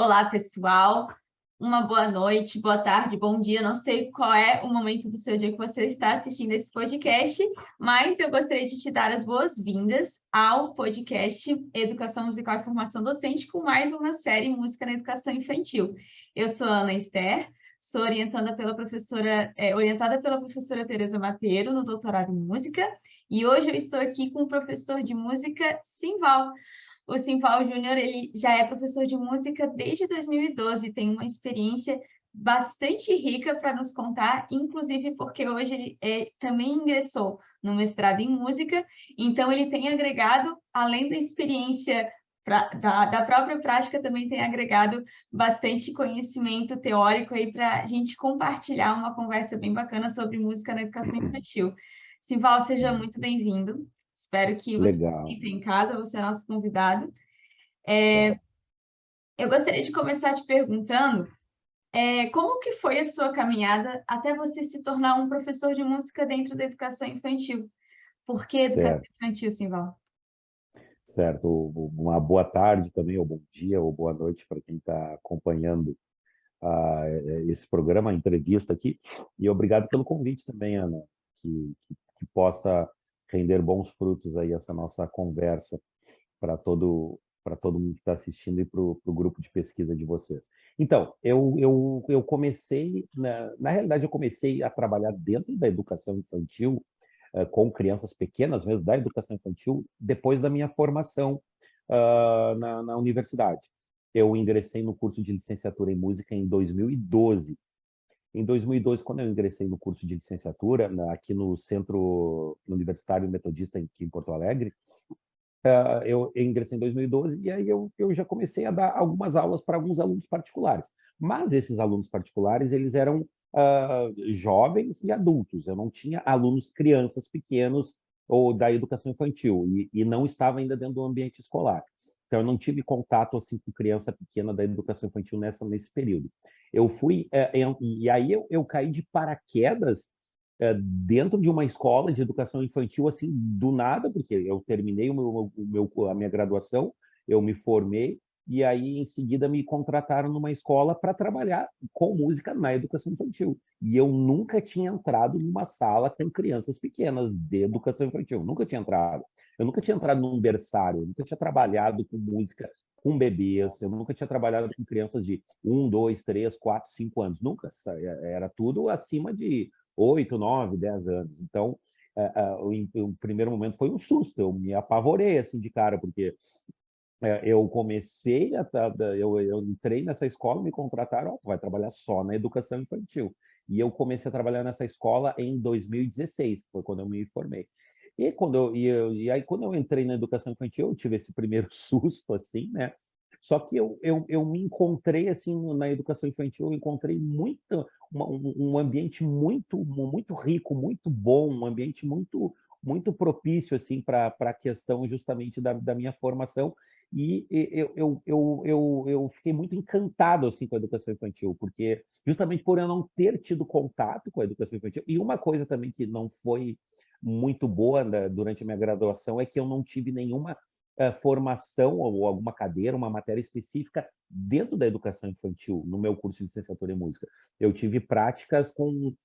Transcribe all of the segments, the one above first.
Olá, pessoal. Uma boa noite, boa tarde, bom dia. Não sei qual é o momento do seu dia que você está assistindo esse podcast, mas eu gostaria de te dar as boas-vindas ao podcast Educação Musical e Formação Docente, com mais uma série Música na Educação Infantil. Eu sou a Ana Esther, sou orientada pela professora Tereza Mateiro no doutorado em música, e hoje eu estou aqui com o professor de música, Simval. O Simval Júnior, ele já é professor de música desde 2012, tem uma experiência bastante rica para nos contar, inclusive porque hoje ele também ingressou no mestrado em música, então ele tem agregado, além da experiência da própria prática, também tem agregado bastante conhecimento teórico aí para a gente compartilhar uma conversa bem bacana sobre música na educação infantil. Simval, seja muito bem-vindo. Espero que você se Legal. sinta em casa, você é nosso convidado. Tá. Eu gostaria de começar te perguntando como que foi a sua caminhada até você se tornar um professor de música dentro da educação infantil? Por que educação Certo, infantil, Simval? certo. Uma boa tarde também, ou bom dia, ou boa noite para quem está acompanhando esse programa, a entrevista aqui. E obrigado pelo convite também, Ana, que possa render bons frutos aí essa nossa conversa para todo mundo que está assistindo e para o grupo de pesquisa de vocês. Então, eu comecei, na realidade, eu comecei a trabalhar dentro da educação infantil, com crianças pequenas mesmo, da educação infantil, depois da minha formação na universidade. Eu ingressei no curso de licenciatura em música em 2012. Em 2012, quando eu ingressei no curso de licenciatura, aqui no Centro Universitário Metodista aqui em Porto Alegre, eu ingressei em 2012 e aí eu já comecei a dar algumas aulas para alguns alunos particulares. Mas esses alunos particulares, eles eram jovens e adultos. Eu não tinha alunos crianças pequenos ou da educação infantil e não estava ainda dentro do ambiente escolar. Então, eu não tive contato assim com criança pequena da educação infantil nesse período. Eu fui, e aí eu caí de paraquedas dentro de uma escola de educação infantil, assim, do nada, porque eu terminei a minha graduação, eu me formei, e aí, em seguida, me contrataram numa escola para trabalhar com música na educação infantil. E eu nunca tinha entrado numa sala com crianças pequenas de educação infantil, nunca tinha entrado. Eu nunca tinha entrado num berçário, eu nunca tinha trabalhado com música com bebês, eu nunca tinha trabalhado com crianças de 1, 2, 3, 4, 5 anos, nunca. Era tudo acima de 8, 9, 10 anos. Então, o primeiro momento foi um susto, eu me apavorei assim de cara, porque eu comecei, eu entrei nessa escola, me contrataram, vai trabalhar só na educação infantil. E eu comecei a trabalhar nessa escola em 2016, foi quando eu me formei. E aí, quando eu entrei na educação infantil, eu tive esse primeiro susto, assim, né? Só que eu me encontrei, assim, na educação infantil, eu encontrei um ambiente muito rico, muito bom, um ambiente muito propício, assim, para a questão justamente da minha formação. E eu fiquei muito encantado, assim, com a educação infantil, porque justamente por eu não ter tido contato com a educação infantil, e uma coisa também que não foi muito boa, né, durante a minha graduação é que eu não tive nenhuma formação ou alguma cadeira, uma matéria específica dentro da educação infantil, no meu curso de licenciatura em música. Eu tive práticas no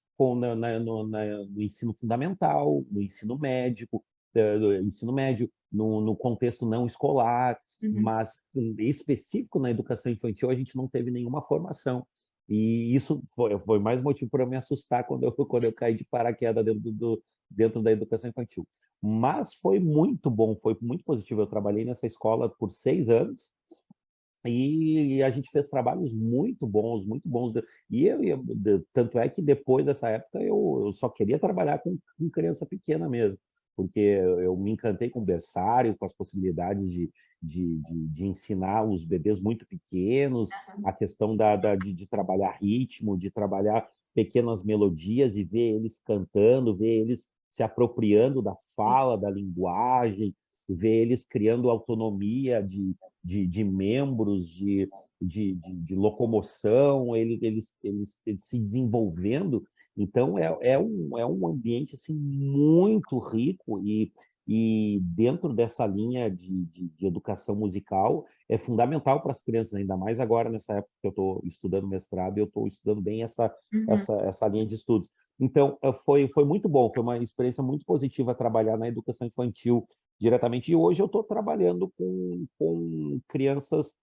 ensino fundamental, no ensino médico, do ensino médio, no contexto não escolar, Uhum. mas específico na educação infantil a gente não teve nenhuma formação. E isso foi mais motivo para eu me assustar quando eu caí de paraquedas dentro da educação infantil. Mas foi muito bom, foi muito positivo. Eu trabalhei nessa escola por 6 anos e a gente fez trabalhos muito bons, muito bons. Tanto é que depois dessa época eu só queria trabalhar com criança pequena mesmo, porque eu me encantei com o berçário, com as possibilidades de ensinar os bebês muito pequenos, a questão de trabalhar ritmo, de trabalhar pequenas melodias e ver eles cantando, ver eles se apropriando da fala, da linguagem, ver eles criando autonomia de membros, de locomoção, eles se desenvolvendo. Então, é um ambiente assim, muito rico e dentro dessa linha de educação musical, é fundamental para as crianças, ainda mais agora nessa época que eu estou estudando mestrado, e eu estou estudando bem Uhum. essa linha de estudos. Então, foi muito bom, foi uma experiência muito positiva trabalhar na educação infantil diretamente, e hoje eu estou trabalhando com crianças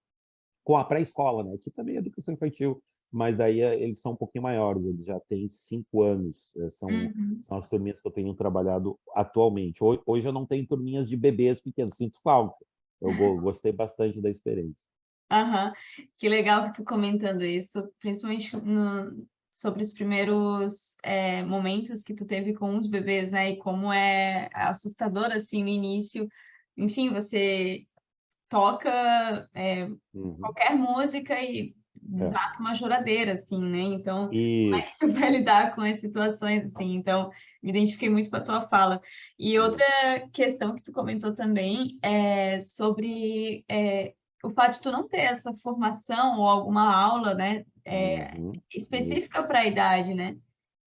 com a pré-escola, né, que também é educação infantil, mas daí eles são um pouquinho maiores, eles já têm 5 anos, Uhum. são as turminhas que eu tenho trabalhado atualmente. Hoje eu não tenho turminhas de bebês pequenos, sinto falta. Eu gostei bastante da experiência. Aham. Que legal que tu comentando isso, principalmente sobre os primeiros momentos que tu teve com os bebês, né? E como é assustador assim no início. Enfim, você toca Uhum. qualquer música e É. bate uma choradeira, assim, né? Então, como é Isso, que tu vai lidar com as situações assim? Então, me identifiquei muito com a tua fala. E outra isso. questão que tu comentou também é sobre o fato de tu não ter essa formação ou alguma aula, né, Uhum. Isso, específica para a idade, né?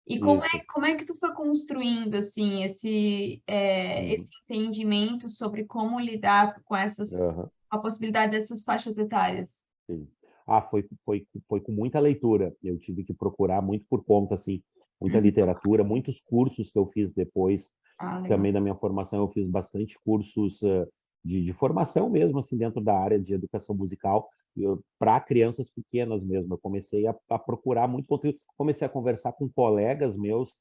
E isso. como é que tu foi construindo assim esse Uhum. entendimento sobre como lidar com Aham. a possibilidade dessas faixas etárias? Sim. Ah, foi com muita leitura. Eu tive que procurar muito por conta, assim, muita Uhum. literatura, muitos cursos que eu fiz depois, Ah, legal. também da minha formação, eu fiz bastante cursos de formação mesmo, assim, dentro da área de educação musical, para crianças pequenas mesmo. Eu comecei a procurar muito conteúdo, comecei a conversar com colegas meus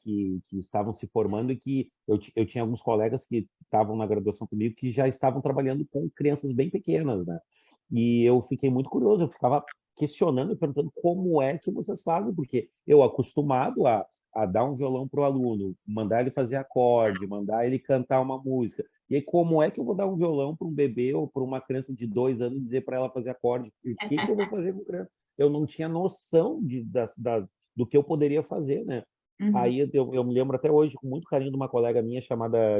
que estavam se formando e que eu tinha alguns colegas que estavam na graduação comigo que já estavam trabalhando com crianças bem pequenas, né? E eu fiquei muito curioso, eu ficava questionando e perguntando como é que vocês fazem, porque eu acostumado a dar um violão para o aluno, mandar ele fazer acorde, mandar ele cantar uma música. E aí, como é que eu vou dar um violão para um bebê ou para uma criança de 2 anos e dizer para ela fazer acorde? O que eu vou fazer com a criança? Eu não tinha noção do que eu poderia fazer, né? Uhum. Aí eu me lembro até hoje, com muito carinho, de uma colega minha chamada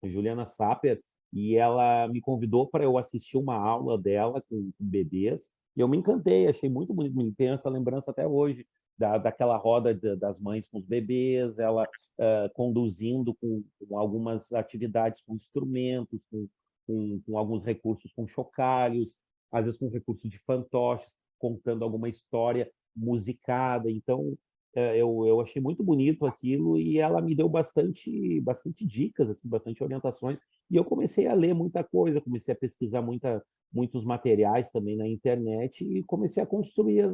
Juliana Saper, e ela me convidou para eu assistir uma aula dela com bebês, e eu me encantei, achei muito bonito, me tenho essa lembrança até hoje, daquela roda das mães com os bebês, ela conduzindo com algumas atividades com instrumentos, com alguns recursos com chocalhos, às vezes com recursos de fantoches, contando alguma história musicada. Então, eu achei muito bonito aquilo e ela me deu bastante dicas, assim, bastante orientações. E eu comecei a ler muita coisa, comecei a pesquisar muitos materiais também na internet e comecei a construir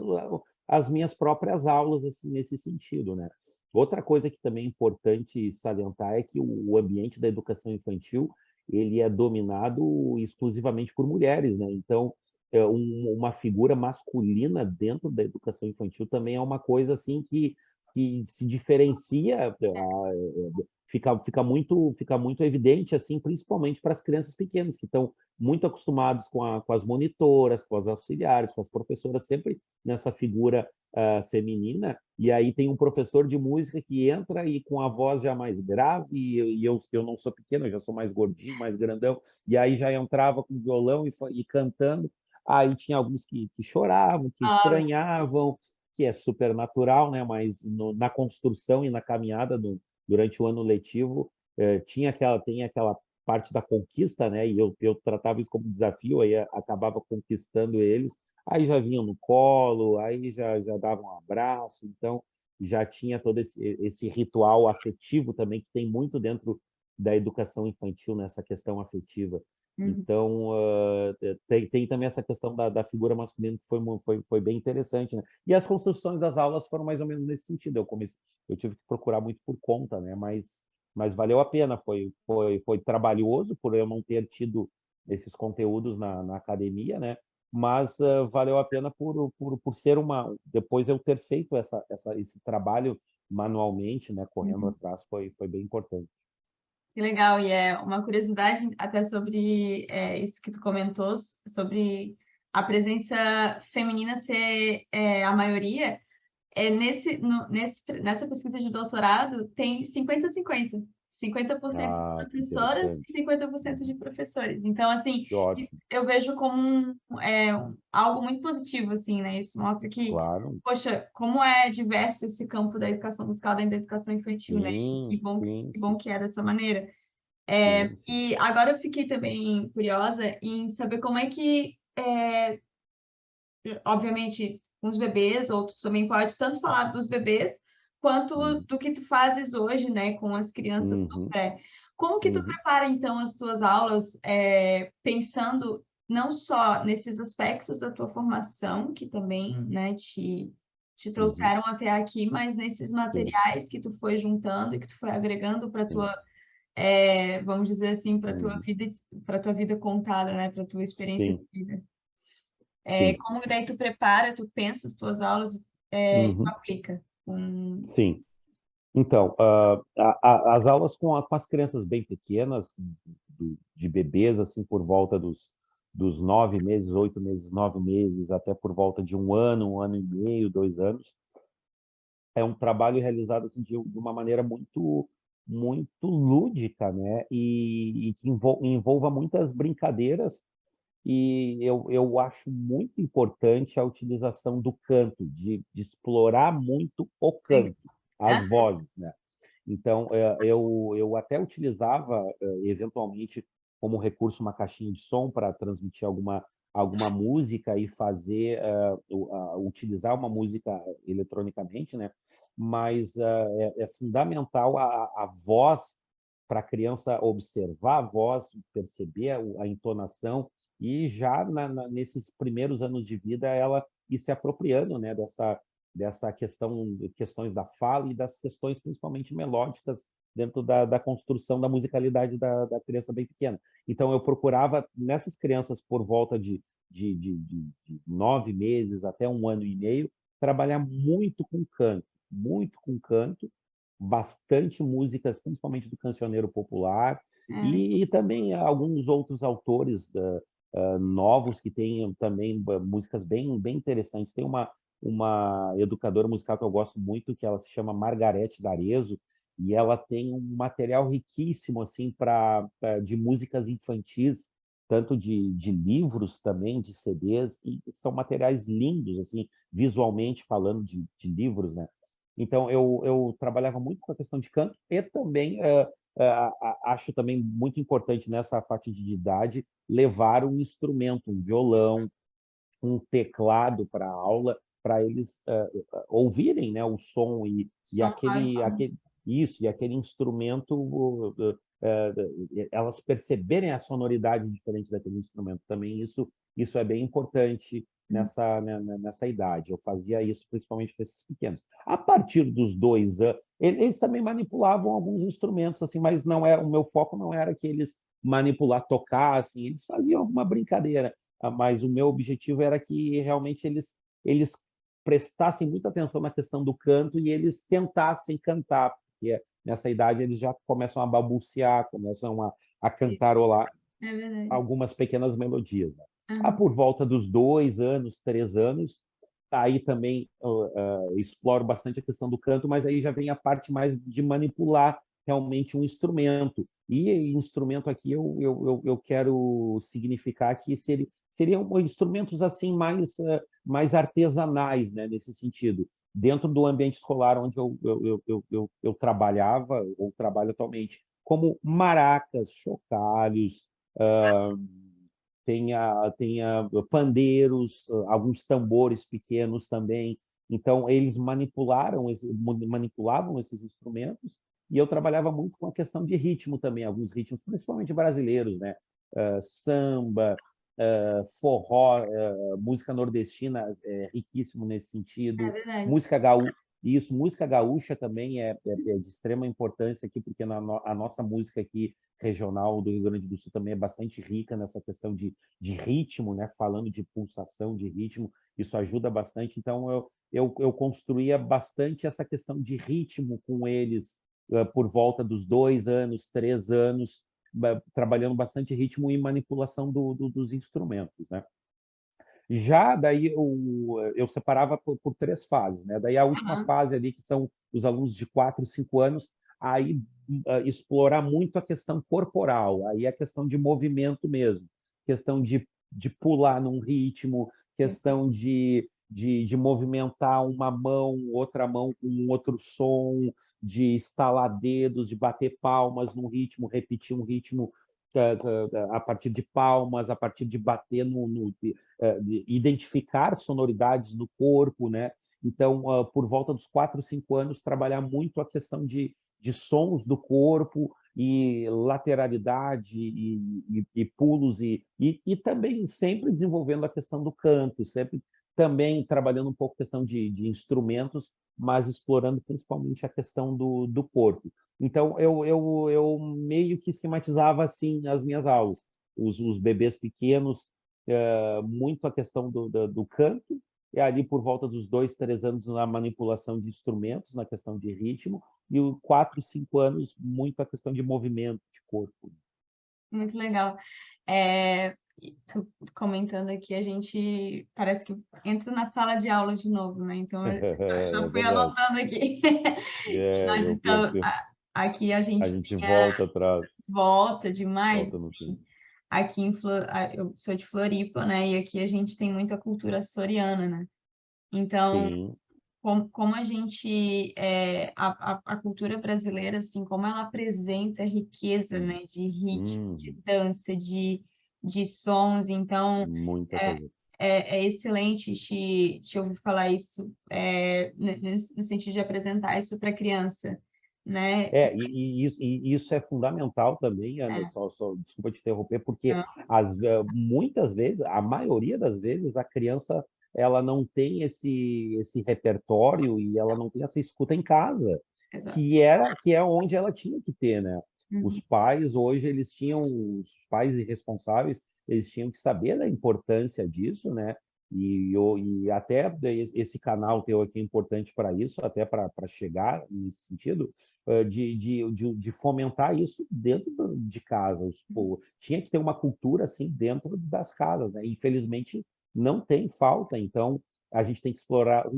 as minhas próprias aulas assim, nesse sentido, né? Outra coisa que também é importante salientar é que o ambiente da educação infantil ele é dominado exclusivamente por mulheres, né? Então, uma figura masculina dentro da educação infantil também é uma coisa assim que se diferencia, fica muito evidente, assim, principalmente para as crianças pequenas, que estão muito acostumados com as monitoras, com as auxiliares, com as professoras, sempre nessa figura feminina, e aí tem um professor de música que entra e com a voz já mais grave, eu não sou pequeno, eu já sou mais gordinho, mais grandão, e aí já entrava com violão e cantando. Aí tinha alguns que choravam, que Ah, estranhavam, que é super natural, né? Mas na construção e na caminhada durante o ano letivo, tem aquela parte da conquista, né? E eu tratava isso como desafio, aí acabava conquistando eles. Aí já vinham no colo, aí já davam um abraço, então já tinha todo esse ritual afetivo também, que tem muito dentro da educação infantil, nessa questão afetiva. uhum. Então, tem também essa questão da figura masculina que foi bem interessante, né? E as construções das aulas foram mais ou menos nesse sentido. Eu tive que procurar muito por conta, né? Mas valeu a pena. Foi trabalhoso por eu não ter tido esses conteúdos na academia, né? Mas valeu a pena por ser depois eu ter feito esse trabalho manualmente, né? Correndo Uhum. atrás, foi bem importante. Que legal, e é uma curiosidade até sobre isso que tu comentou, sobre a presença feminina ser a maioria, nessa pesquisa de doutorado tem 50-50. 50% de Que professoras interessante. e 50% de professores. Então, assim, Que ótimo. eu vejo como algo muito positivo, assim, né? Isso mostra que, Claro. poxa, como é diverso esse campo da educação musical dentro da educação infantil, né? Sim, sim, Que bom que é dessa maneira. sim, sim. E agora eu fiquei também curiosa em saber como é que, obviamente, com os bebês, ou tu também pode tanto falar dos bebês, quanto Uhum, do que tu fazes hoje, né, com as crianças do uhum, pré. Como que tu uhum, prepara, então, as tuas aulas, pensando não só nesses aspectos da tua formação, que também, né, te uhum. trouxeram até aqui, mas nesses Sim, materiais que tu foi juntando e que tu foi agregando para sim. tua, vamos dizer assim, Uhum, para tua vida contada, né, para tua experiência de sim, vida. sim. Como daí tu prepara, tu pensa as tuas aulas, e tu Uhum, aplica. sim. Então, as aulas com as crianças bem pequenas, de bebês, assim, por volta dos 9 meses, 8 meses, 9 meses, até por volta de um ano e meio, 2 anos, é um trabalho realizado assim, de uma maneira muito lúdica, né? E que envolva muitas brincadeiras. E eu acho muito importante a utilização do canto, de explorar muito o Legal. canto, as vozes, né? Então, eu até utilizava, eventualmente, como recurso, uma caixinha de som para transmitir alguma música e fazer, utilizar uma música eletronicamente, né? Mas é fundamental a voz para a criança observar a voz, perceber a entonação e já nesses primeiros anos de vida ela ir se apropriando, né, dessa questões da fala e das questões principalmente melódicas dentro da construção da musicalidade da criança bem pequena. Então, eu procurava, nessas crianças por volta de 9 meses até um ano e meio, trabalhar muito com canto, bastante músicas, principalmente do cancioneiro popular, e também alguns outros autores novos que têm também músicas bem interessantes. Tem uma educadora musical que eu gosto muito, que ela se chama Margarete D'Arezzo, e ela tem um material riquíssimo assim de músicas infantis, tanto de livros também, de CDs, e são materiais lindos, assim, visualmente falando de livros, né? Então, eu trabalhava muito com a questão de canto e também acho também muito importante nessa faixa de idade levar um instrumento, um violão, um teclado para a aula, para eles ouvirem, né, o som e Som iPhone. aquele instrumento, elas perceberem a sonoridade diferente daquele instrumento. Também isso é bem importante nessa idade. Eu fazia isso principalmente com esses pequenos. A partir dos 2 anos, eles também manipulavam alguns instrumentos, assim, mas não é o meu foco não era que eles manipular, tocar, assim, eles faziam alguma brincadeira, mas o meu objetivo era que realmente eles prestassem muita atenção na questão do canto e eles tentassem cantar, porque nessa idade eles já começam a balbuciar, começam a cantarolar É verdade. algumas pequenas melodias, né? Aham. Por volta dos 2 anos, 3 anos, aí também exploro bastante a questão do canto, mas aí já vem a parte mais de manipular realmente um instrumento. E instrumento aqui eu quero significar que seriam instrumentos assim mais artesanais, né, nesse sentido. Dentro do ambiente escolar onde eu trabalhava, ou trabalho atualmente, como maracas, chocalhos, tenha pandeiros, alguns tambores pequenos também. Então, eles manipulavam esses instrumentos e eu trabalhava muito com a questão de ritmo também, alguns ritmos, principalmente brasileiros, né? Samba, forró, música nordestina é riquíssimo nesse É sentido, verdade. música gaúcha. Isso, música gaúcha também é de extrema importância aqui, porque a nossa música aqui regional do Rio Grande do Sul também é bastante rica nessa questão de ritmo, né? Falando de pulsação, de ritmo, isso ajuda bastante. Então, eu construía bastante essa questão de ritmo com eles por volta dos 2 anos, 3 anos, trabalhando bastante ritmo e manipulação dos instrumentos, né? Já daí eu separava por 3 fases, né? Daí a última Aham. fase ali, que são os alunos de 4, 5 anos, aí explorar muito a questão corporal, aí a questão de movimento mesmo, questão de pular num ritmo, questão de movimentar uma mão, outra mão com um outro som, de estalar dedos, de bater palmas num ritmo, repetir um ritmo a partir de palmas, a partir de bater de identificar sonoridades do corpo, né? Então, por volta dos 4, 5 anos, trabalhar muito a questão de sons do corpo e lateralidade e pulos e também sempre desenvolvendo a questão do canto, sempre também trabalhando um pouco a questão de instrumentos, mas explorando principalmente a questão do corpo. Então, eu meio que esquematizava assim as minhas aulas. Os bebês pequenos, muito a questão do canto, e ali por volta dos 2, 3 anos na manipulação de instrumentos, na questão de ritmo, e os 4, 5 anos muito a questão de movimento de corpo. Muito legal. E tu comentando aqui, a gente parece que entra na sala de aula de novo, né? Então, eu É já fui verdade. anotando aqui. É, Nós estamos, aqui a a gente gente volta atrás, volta demais, volta no assim. tempo. Aqui eu sou de Floripa, né? E aqui a gente tem muita cultura açoriana, né? Então, Sim. como a gente, a cultura brasileira, assim, como ela apresenta riqueza, Hum, né, de ritmo, de hum, dança, de sons, então muita coisa. é excelente te ouvir falar isso, no sentido de apresentar isso para a criança, né? E isso é fundamental também, Ana, É, desculpa te interromper, porque então, muitas vezes, a maioria das vezes, a criança ela não tem esse repertório e ela não tem essa escuta em casa, exato. que é onde ela tinha que ter, né? Os Uhum. pais hoje os pais irresponsáveis, eles tinham que saber da importância disso, né? E até esse canal teu aqui é importante para isso, até para chegar nesse sentido, de fomentar isso dentro de casa. Tinha que ter uma cultura assim dentro das casas, né? Infelizmente não tem falta, então a gente tem que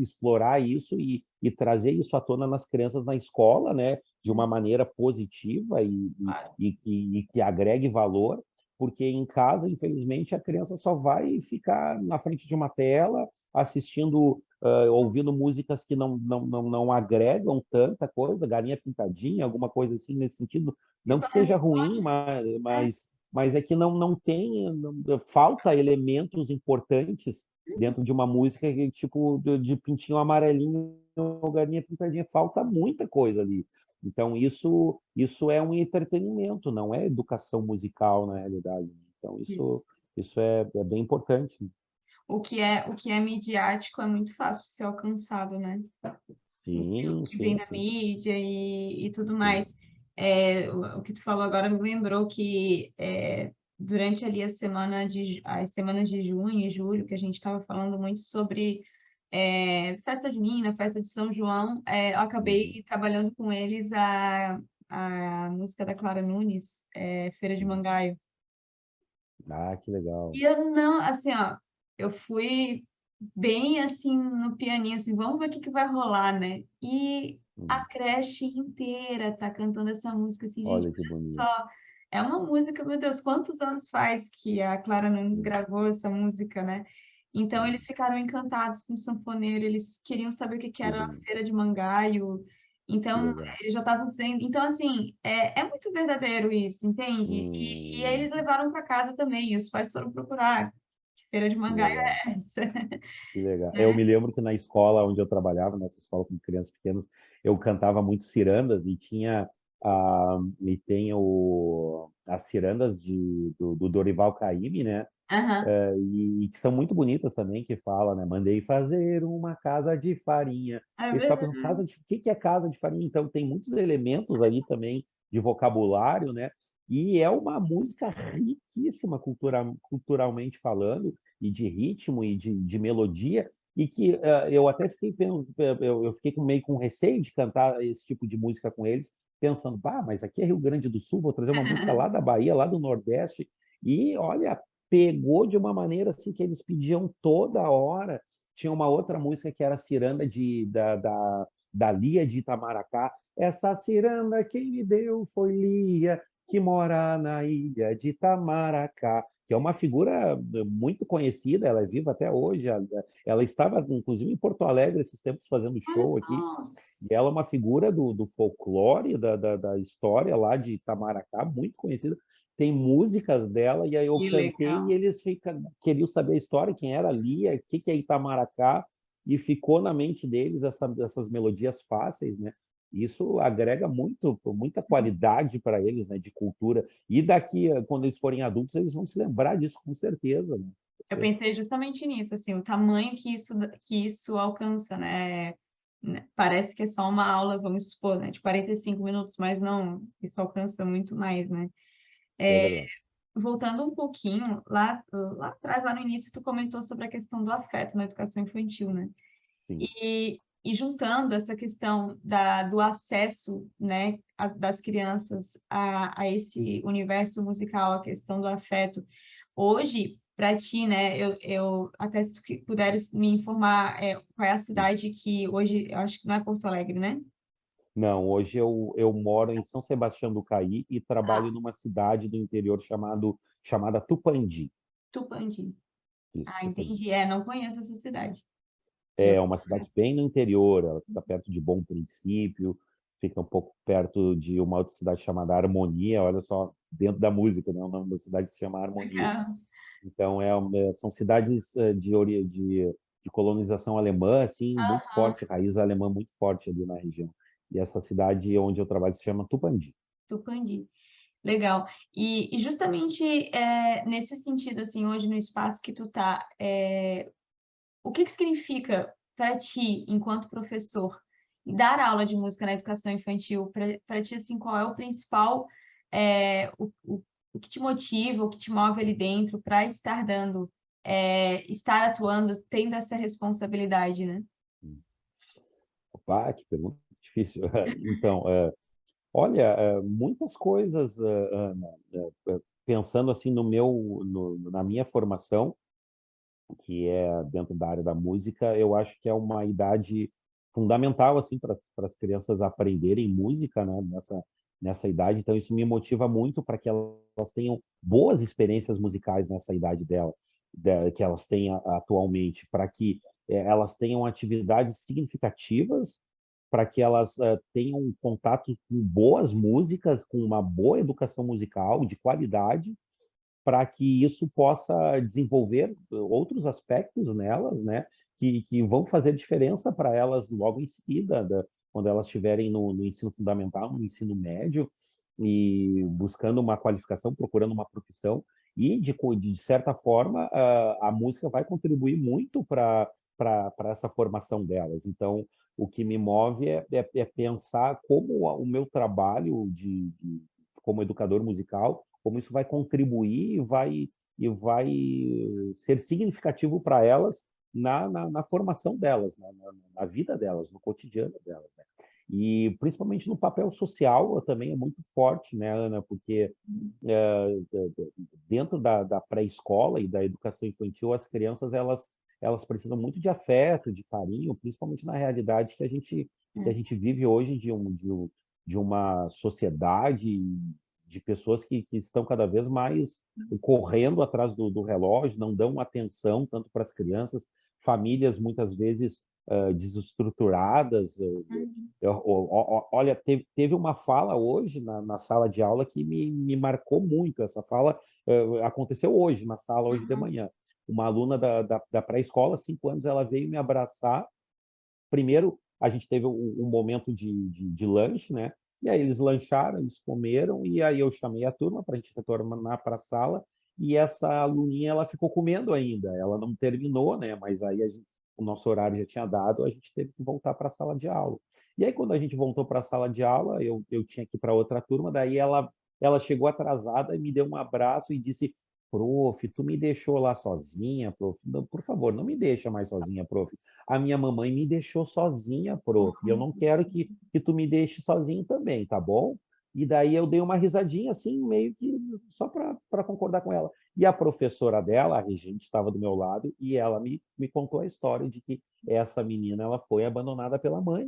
explorar isso e trazer isso à tona nas crianças na escola, né? De uma maneira positiva e que agregue valor, porque em casa, infelizmente, a criança só vai ficar na frente de uma tela assistindo ouvindo músicas que não agregam tanta coisa, galinha pintadinha, alguma coisa assim nesse sentido. E Não só que seja ruim, resposta, é, mas é que não tem, falta elementos importantes dentro de uma música que, tipo de pintinho amarelinho ou galinha pintadinha, falta muita coisa ali. Então, isso é um entretenimento, não é educação musical, na realidade. Então, isso. isso é bem importante. O que é midiático é muito fácil de ser alcançado, né? O Sim, que vem sim, da sim, mídia e tudo sim. mais. O que tu falou agora me lembrou que durante ali as semanas de junho e julho, que a gente estava falando muito sobre festa junina, festa de São João, eu Uhum. acabei trabalhando com eles a música da Clara Nunes, Feira de Uhum. Mangaio. Ah, que legal. E eu não, assim, ó, eu fui bem assim no pianinho, assim, vamos ver o que que vai rolar, né? E a Uhum. creche inteira tá cantando essa música, assim, gente, Olha que olha bonito. só. É uma música, meu Deus, quantos anos faz que a Clara Nunes Uhum. gravou essa música, né? Então Uhum. eles ficaram encantados com o sanfoneiro, eles queriam saber o que que Que era a bonito. Feira de Mangaio. Que Então, legal. eles já estavam dizendo. Então, assim, é muito verdadeiro isso, entende? E eles Hum, levaram para casa também, e os pais foram procurar. Que feira de que Mangaio legal. é essa? Que legal. Eu Né? me lembro que na escola onde eu trabalhava, nessa escola com crianças pequenas, eu cantava muito cirandas e tem as cirandas do Dorival Caymmi, né? Aham. E que são muito bonitas também, que fala, né? Mandei fazer uma casa de farinha. É E você fica pensando, verdade. o que que é casa de farinha? Então, tem muitos elementos aí também de vocabulário, né? E é uma música riquíssima culturalmente falando, e de ritmo, e de melodia, e que eu até fiquei, eu fiquei meio com receio de cantar esse tipo de música com eles, pensando, bah, mas aqui é Rio Grande do Sul, vou trazer uma música lá da Bahia, lá do Nordeste, e olha, pegou de uma maneira assim que eles pediam toda hora. Tinha uma outra música que era Ciranda da Lia de Itamaracá, essa ciranda quem me deu foi Lia, que mora na ilha de Itamaracá, que é uma figura muito conhecida, ela é viva até hoje. Ela estava, inclusive, em Porto Alegre esses tempos fazendo Olha show aqui, só, e ela é uma figura do folclore, da história lá de Itamaracá, muito conhecida. Tem músicas dela, e aí eu que cantei e legal. eles queriam saber a história, quem era a Lia, o que é Itamaracá, e ficou na mente deles essas melodias fáceis, né? Isso agrega muita qualidade para eles, né, de cultura. E daqui, quando eles forem adultos, eles vão se lembrar disso com certeza, né? Eu pensei justamente nisso, assim, o tamanho que isso alcança, né? Parece que é só uma aula, vamos supor, né, de 45 minutos, mas não, isso alcança muito mais, né? É verdade. Voltando um pouquinho, lá atrás, lá no início, tu comentou sobre a questão do afeto na educação infantil, né? Sim. E juntando essa questão do acesso, né, das crianças a esse universo musical, a questão do afeto, hoje, para ti, né, eu até se tu puderes me informar qual é a Sim. cidade que hoje, eu acho que não é Porto Alegre, né? Não, hoje eu moro em São Sebastião do Caí e Ah, trabalho numa cidade do interior chamada Tupandi. Tupandi. Isso, Ah, Tupandi. entendi. Não conheço essa cidade. Já É uma cidade bem no interior, ela fica perto de Bom Princípio, fica um pouco perto de uma outra cidade chamada Harmonia, olha só, dentro da música, né? O nome da cidade se chama Harmonia. legal. Então, são cidades de colonização alemã, assim, muito Aham, forte, raiz alemã muito forte ali na região. E essa cidade onde eu trabalho se chama Tupandi. Tupandi. Legal. E justamente nesse sentido, assim, hoje no espaço que tu tá, o que que significa para ti, enquanto professor, dar aula de música na educação infantil? Para ti, assim, qual é o principal, o que te motiva, o que te move ali dentro para estar dando, estar atuando, tendo essa responsabilidade, né? Opa, que pergunta difícil. Então, olha, muitas coisas, Ana, pensando assim na minha formação, que é dentro da área da música, eu acho que é uma idade fundamental assim para as crianças aprenderem música, né, nessa idade. Então isso me motiva muito para que elas tenham boas experiências musicais nessa idade que elas têm atualmente, para que elas tenham atividades significativas, para que elas tenham contato com boas músicas, com uma boa educação musical de qualidade, para que isso possa desenvolver outros aspectos nelas, né, que vão fazer diferença para elas logo em seguida, quando elas estiverem no ensino fundamental, no ensino médio, e buscando uma qualificação, procurando uma profissão, e de certa forma a música vai contribuir muito para essa formação delas. Então, o que me move é pensar como o meu trabalho como educador musical, como isso vai contribuir e vai ser significativo para elas na formação delas, na vida delas, no cotidiano delas, né? E principalmente no papel social também é muito forte, né, Ana? Porque dentro da pré-escola e da educação infantil, as crianças elas precisam muito de afeto, de carinho, principalmente na realidade que a gente vive hoje de uma sociedade de pessoas que estão cada vez mais correndo atrás do relógio, não dão atenção tanto para as crianças, famílias muitas vezes desestruturadas. Uhum. Olha, teve uma fala hoje na sala de aula que me marcou muito. Essa fala aconteceu hoje, na sala, hoje de Uhum. manhã. Uma aluna da pré-escola, 5 anos, ela veio me abraçar. Primeiro, a gente teve um momento de lanche, né? E aí eles lancharam, eles comeram, e aí eu chamei a turma para a gente retornar para a sala, e essa aluninha, ela ficou comendo ainda, ela não terminou, né? Mas aí o nosso horário já tinha dado, a gente teve que voltar para a sala de aula. E aí, quando a gente voltou para a sala de aula, eu tinha que ir para outra turma, daí ela chegou atrasada e me deu um abraço e disse: Prof, tu me deixou lá sozinha, prof. Não, por favor, não me deixa mais sozinha, prof. A minha mamãe me deixou sozinha, prof. E eu não quero que tu me deixe sozinho também, tá bom? E daí eu dei uma risadinha assim, meio que só para concordar com ela. E a professora dela, a regente, estava do meu lado e ela me contou a história de que essa menina ela foi abandonada pela mãe.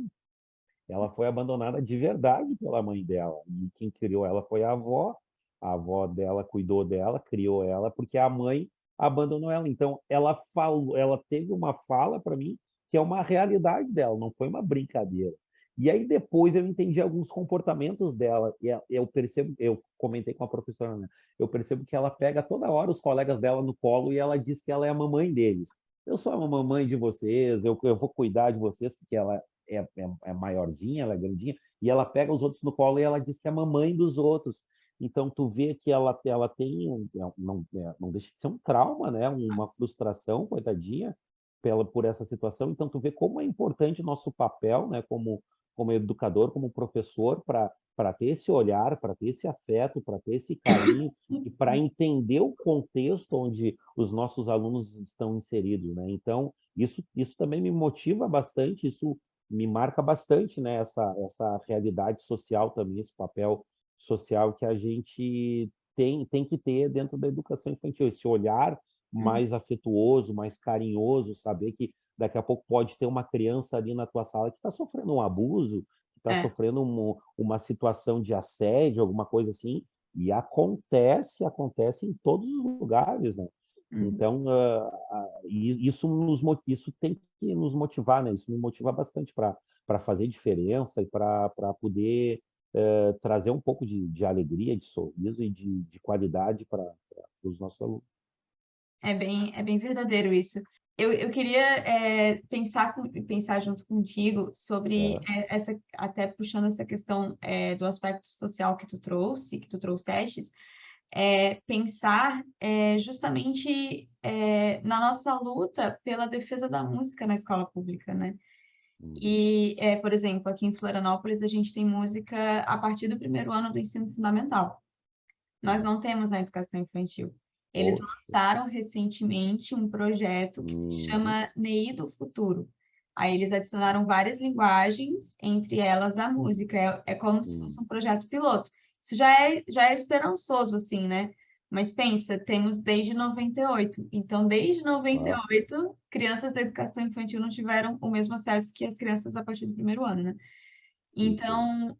ela foi abandonada de verdade pela mãe dela. E quem criou ela foi a avó dela cuidou dela, criou ela, porque a mãe abandonou ela. Então, ela falou, ela teve uma fala para mim que é uma realidade dela, não foi uma brincadeira. E aí depois eu entendi alguns comportamentos dela, e eu percebo, eu comentei com a professora, né? Eu percebo que ela pega toda hora os colegas dela no colo e ela diz que ela é a mamãe deles. Eu sou a mamãe de vocês, eu vou cuidar de vocês, porque ela é maiorzinha, ela é grandinha, e ela pega os outros no colo e ela diz que é a mamãe dos outros. Então, tu vê que ela tem, não deixa de ser um trauma, né? Uma frustração, coitadinha, por essa situação. Então, tu vê como é importante o nosso papel, né? Como educador, como professor, para ter esse olhar, para ter esse afeto, para ter esse carinho e para entender o contexto onde os nossos alunos estão inseridos, né? Então, isso também me motiva bastante, isso me marca bastante, né? Essa realidade social também, esse papel social que a gente tem que ter dentro da educação infantil, esse olhar Uhum. mais afetuoso, mais carinhoso, saber que daqui a pouco pode ter uma criança ali na tua sala que está sofrendo um abuso, que está É. sofrendo uma situação de assédio, alguma coisa assim, e acontece em todos os lugares, né? Uhum. Então, isso tem que nos motivar, né? Isso me motiva bastante para fazer diferença e para poder trazer um pouco de alegria, de sorriso e de qualidade para os nossos alunos. É bem verdadeiro isso. Eu queria pensar junto contigo sobre Aham. essa, até puxando essa questão do aspecto social que tu trouxe, que tu trouxestes, pensar justamente na nossa luta pela defesa da música na escola pública, né? Uhum. E, por exemplo, aqui em Florianópolis, a gente tem música a partir do primeiro ano do ensino fundamental. Nós Uhum. não temos na educação infantil. Eles Poxa. lançaram recentemente um projeto que se Uhum. chama NEI do Futuro. Aí eles adicionaram várias linguagens, entre elas a música. É como se Uhum. fosse um projeto piloto. Isso já é esperançoso, assim, né? Mas pensa, temos desde 98. Então, desde Ah, 98, crianças da educação infantil não tiveram o mesmo acesso que as crianças a partir do primeiro ano, né? entendo. Então,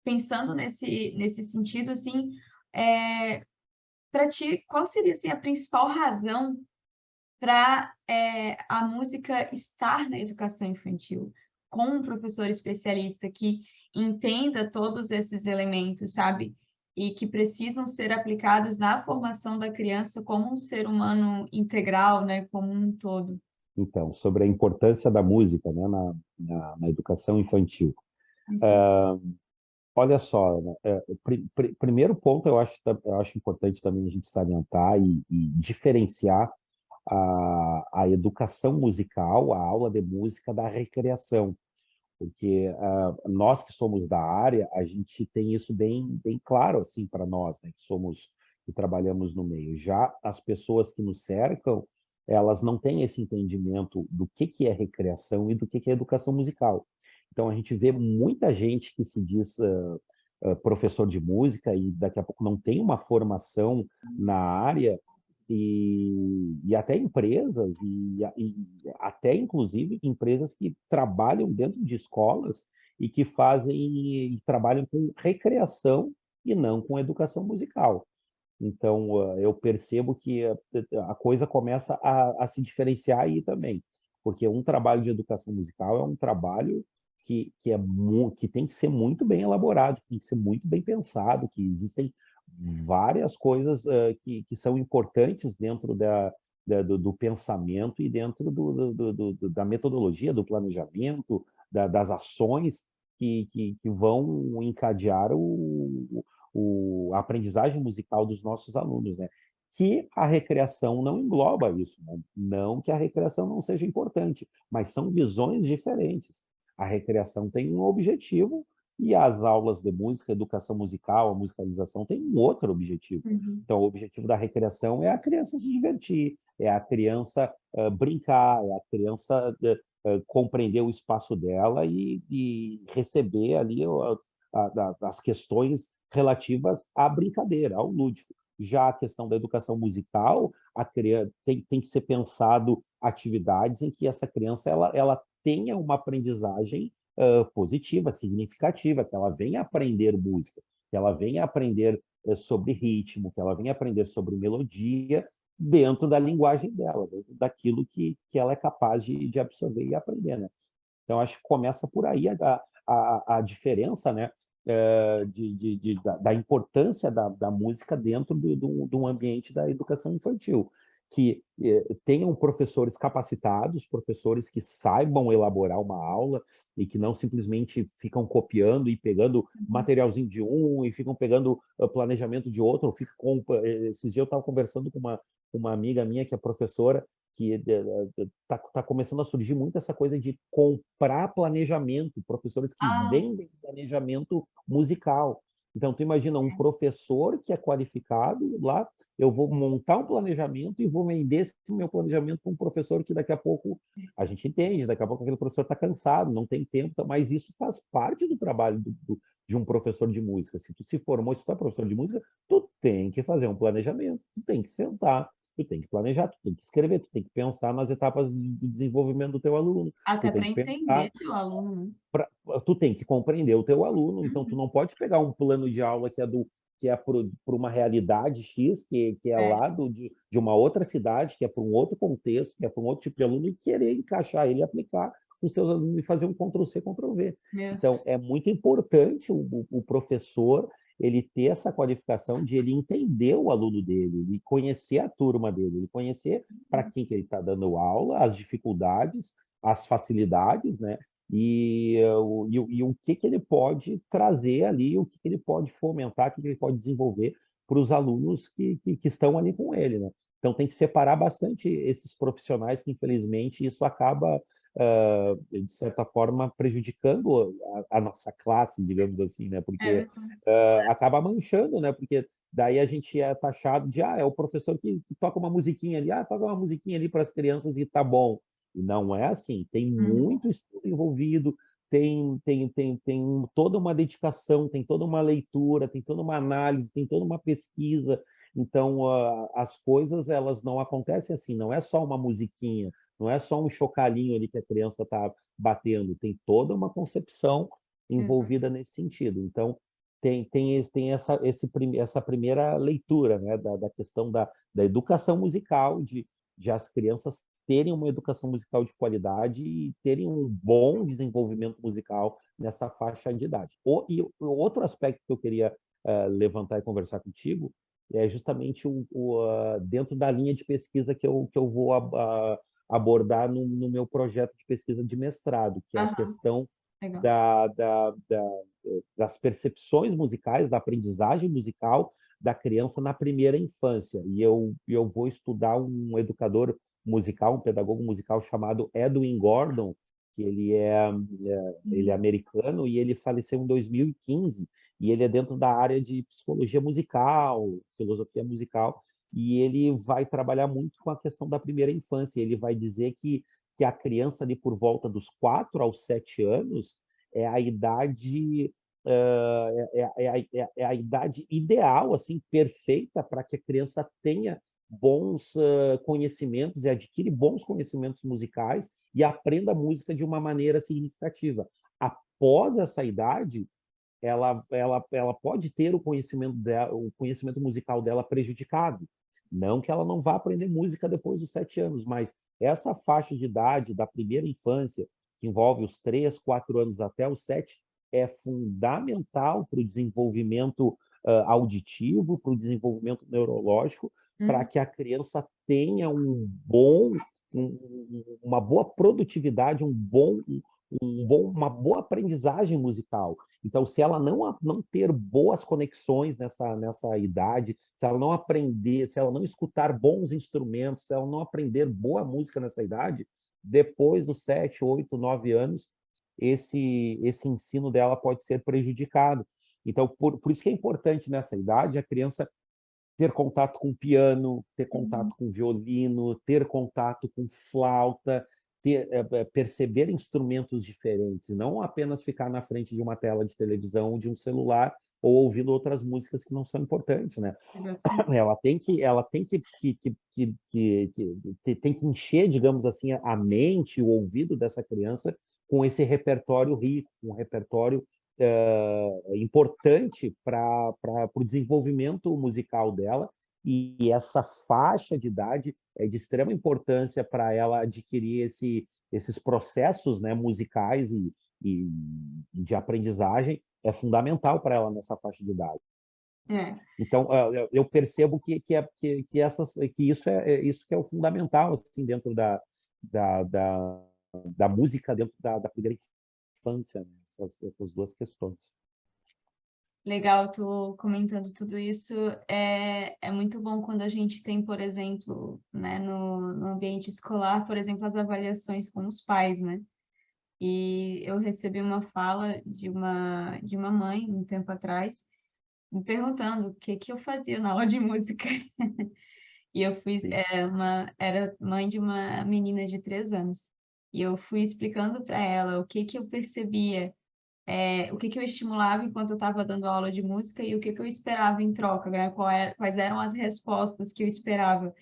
pensando nesse sentido, assim, para ti, qual seria assim, a principal razão para a música estar na educação infantil? Com um professor especialista que entenda todos esses elementos, sabe? E que precisam ser aplicados na formação da criança como um ser humano integral, né? Como um todo. Então, sobre a importância da música, né, na educação infantil. Isso. Olha só, né, primeiro ponto eu acho importante também a gente salientar e diferenciar a educação musical, a aula de música da recreação, porque nós que somos da área, a gente tem isso bem claro assim para nós, né, que trabalhamos no meio. Já as pessoas que nos cercam, elas não têm esse entendimento do que é recreação e do que é educação musical. Então a gente vê muita gente que se diz professor de música e daqui a pouco não tem uma formação na área e até empresas e até inclusive empresas que trabalham dentro de escolas e que fazem e trabalham com recreação e não com educação musical. Então, eu percebo que a coisa começa a se diferenciar aí também, porque um trabalho de educação musical é um trabalho que tem que ser muito bem elaborado, que tem que ser muito bem pensado, que existem várias coisas que são importantes dentro do pensamento e dentro da metodologia, do planejamento, das ações que vão encadear a aprendizagem musical dos nossos alunos, né? Que a recreação não engloba isso, né? Não que a recreação não seja importante, mas são visões diferentes. A recreação tem um objetivo e as aulas de música, educação musical, a musicalização tem um outro objetivo. Uhum. Então, o objetivo da recreação é a criança se divertir, é a criança brincar, é a criança compreender o espaço dela e receber ali as questões relativas à brincadeira, ao lúdico. Já a questão da educação musical, tem que ser pensado atividades em que essa criança ela tenha uma aprendizagem positiva, significativa, que ela venha aprender música, que ela venha aprender sobre ritmo, que ela venha aprender sobre melodia dentro da linguagem dela, dentro daquilo que ela é capaz de absorver e aprender, né? Então, acho que começa por aí a diferença, né, da importância da música dentro do ambiente da educação infantil. Que tenham professores capacitados, professores que saibam elaborar uma aula e que não simplesmente ficam copiando e pegando materialzinho de um e ficam pegando planejamento de outro. Esses dias eu estava conversando com uma amiga minha que é professora, que está começando a surgir muito essa coisa de comprar planejamento, professores que Ah, vendem planejamento musical. Então, tu imagina um professor que é qualificado lá, eu vou montar um planejamento e vou vender esse meu planejamento para um professor que daqui a pouco, a gente entende, daqui a pouco aquele professor está cansado, não tem tempo, mas isso faz parte do trabalho de um professor de música. Se tu se formou, se tu é professor de música, tu tem que fazer um planejamento, tu tem que sentar, tu tem que planejar, tu tem que escrever, tu tem que pensar nas etapas do desenvolvimento do teu aluno, tu até tem para que entender pensar, teu aluno, né? tu tem que compreender o teu aluno, então tu Uhum. não pode pegar um plano de aula que é para uma realidade X, que é É, lá de uma outra cidade, que é para um outro contexto, que é para um outro tipo de aluno, e querer encaixar ele e aplicar os teus alunos e fazer um Ctrl+C, Ctrl+V. meu, Então, é muito importante o professor ele ter essa qualificação de ele entender o aluno dele, ele conhecer a turma dele, ele conhecer para quem que ele está dando aula, as dificuldades, as facilidades, né? E o que ele pode trazer ali, o que ele pode fomentar, o que ele pode desenvolver para os alunos que estão ali com ele, né? Então tem que separar bastante esses profissionais que, infelizmente, isso acaba, de certa forma, prejudicando a nossa classe, digamos assim, né? é Porque verdade. acaba manchando, né? Porque daí a gente é taxado de, é o professor que toca uma musiquinha ali, toca uma musiquinha ali para as crianças e tá bom. E não é assim, tem Uhum. muito estudo envolvido, tem toda uma dedicação, tem toda uma leitura, tem toda uma análise, tem toda uma pesquisa. Então, as coisas elas não acontecem assim, não é só uma musiquinha, não é só um chocalhinho ali que a criança está batendo, tem toda uma concepção Exato. envolvida nesse sentido. Então, tem essa primeira leitura, né, da questão da educação musical, de as crianças terem uma educação musical de qualidade e terem um bom desenvolvimento musical nessa faixa de idade. E o outro aspecto que eu queria levantar e conversar contigo é justamente dentro da linha de pesquisa que eu vou abordar no meu projeto de pesquisa de mestrado, que é a Aham, questão legal. da, da, da, das percepções musicais, da aprendizagem musical da criança na primeira infância. E eu vou estudar um educador musical, um pedagogo musical chamado Edwin Gordon, que ele é Uhum. americano e ele faleceu em 2015, e ele é dentro da área de psicologia musical, filosofia musical, e ele vai trabalhar muito com a questão da primeira infância. Ele vai dizer que a criança ali por volta dos 4 aos 7 anos é a idade é a idade ideal, assim, perfeita para que a criança tenha bons conhecimentos e adquire bons conhecimentos musicais e aprenda música de uma maneira significativa. Após essa idade, ela pode ter o conhecimento musical dela prejudicado. Não que ela não vá aprender música depois dos 7 anos, mas essa faixa de idade da primeira infância, que envolve os 3, 4 anos até os 7, é fundamental para o desenvolvimento auditivo, para o desenvolvimento neurológico, para Uhum. que a criança tenha uma boa produtividade, uma boa aprendizagem musical. Então, se ela não ter boas conexões nessa idade, se ela não aprender, se ela não escutar bons instrumentos, se ela não aprender boa música nessa idade, depois dos 7, 8, 9 anos, esse ensino dela pode ser prejudicado. Então, por isso que é importante nessa idade a criança ter contato com piano, ter Uhum. contato com violino, ter contato com flauta, perceber instrumentos diferentes, não apenas ficar na frente de uma tela de televisão ou de um celular ou ouvindo outras músicas que não são importantes, né? Exatamente. Ela tem que encher, digamos assim, a mente, o ouvido dessa criança com esse repertório rico, com um repertório importante para o desenvolvimento musical dela, e essa faixa de idade é de extrema importância para ela adquirir esses processos, né, musicais e de aprendizagem, é fundamental para ela nessa faixa de idade. É. Então, eu percebo que isso que é o fundamental assim, dentro da música, dentro da primeira infância, né? Essas duas questões. Legal, tu comentando tudo isso. É muito bom quando a gente tem, por exemplo, né, no ambiente escolar, por exemplo, as avaliações com os pais, né? E eu recebi uma fala de uma mãe, um tempo atrás, me perguntando o que que eu fazia na aula de música. E eu fui, Sim. era mãe de uma menina de 3 anos. E eu fui explicando para ela o que eu percebia, o que eu estimulava enquanto eu estava dando aula de música e o que eu esperava em troca, né? Quais eram as respostas que eu esperava.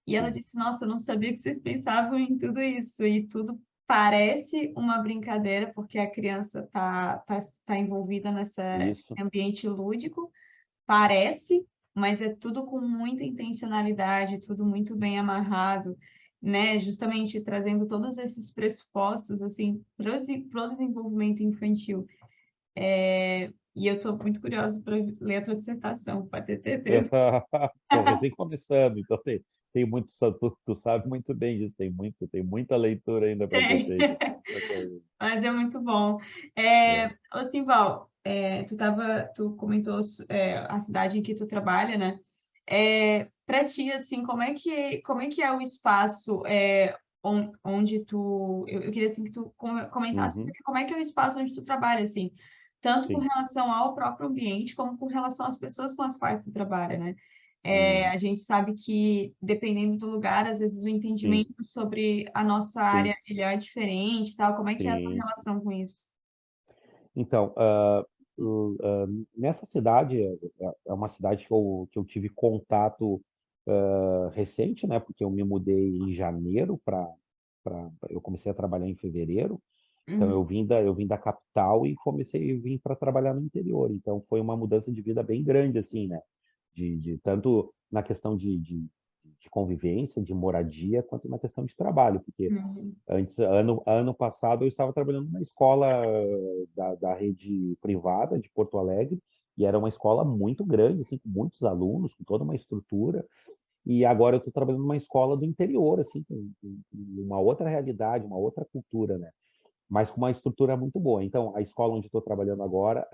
E ela Sim. disse: Nossa, eu não sabia que vocês pensavam em tudo isso. E tudo parece uma brincadeira, porque a criança tá envolvida nesse Isso. ambiente lúdico, parece, mas é tudo com muita intencionalidade, tudo muito bem amarrado, né? Justamente trazendo todos esses pressupostos assim para o desenvolvimento infantil. E eu estou muito curiosa para ler a tua dissertação, pode ter certeza. Estou recém começando, então tem muito, tu sabe muito bem disso, tem muita leitura ainda para ser Tem. feita. Mas é muito bom. É. Ô Simval, tu comentou a cidade em que tu trabalha, né? Para ti, assim, como é que é o espaço onde tu... Eu queria, assim, que tu comentasse Uhum. como é que é o espaço onde tu trabalha, assim, tanto com Sim. relação ao próprio ambiente, como com relação às pessoas com as quais tu trabalha, né? Uhum. A gente sabe que, dependendo do lugar, às vezes o Sim. entendimento sobre a nossa Sim. área ele é diferente, tal. Como é que é a tua Sim. relação com isso? Então, nessa cidade, é uma cidade que eu tive contato recente, né? Porque eu me mudei em janeiro eu comecei a trabalhar em fevereiro. Então, Uhum. eu vim da capital e comecei a vir para trabalhar no interior. Então, foi uma mudança de vida bem grande, assim, né? Tanto na questão de convivência, de moradia, quanto na questão de trabalho, porque Uhum. ano passado eu estava trabalhando numa escola da rede privada de Porto Alegre, e era uma escola muito grande, assim, com muitos alunos, com toda uma estrutura. E agora eu estou trabalhando numa escola do interior, assim, com uma outra realidade, uma outra cultura, né? Mas com uma estrutura muito boa. Então, a escola onde estou trabalhando agora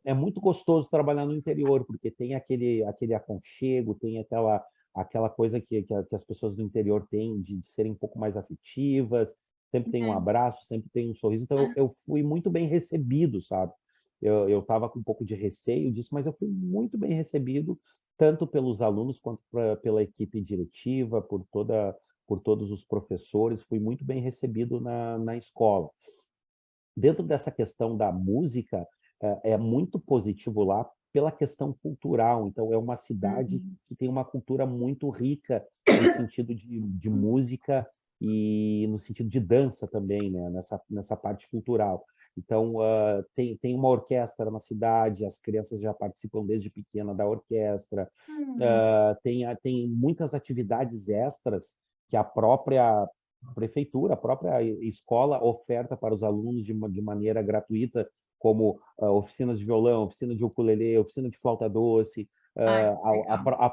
é muito gostoso trabalhar no interior, porque tem aquele aconchego, tem aquela coisa que as pessoas do interior têm de serem um pouco mais afetivas, sempre tem um É. abraço, sempre tem um sorriso. Então, eu fui muito bem recebido, sabe? Eu estava com um pouco de receio disso, mas eu fui muito bem recebido, tanto pelos alunos quanto pela equipe diretiva, por todos os professores, fui muito bem recebido na escola. Dentro dessa questão da música, é muito positivo lá pela questão cultural. Então, é uma cidade Uhum. que tem uma cultura muito rica no sentido de música e no sentido de dança também, né? Nessa parte cultural. Então, tem uma orquestra na cidade, as crianças já participam desde pequena da orquestra. Hum. Tem muitas atividades extras que a própria prefeitura, a própria escola oferta para os alunos de maneira gratuita, como oficinas de violão, oficina de ukulele, oficina de flauta doce, Ai, legal.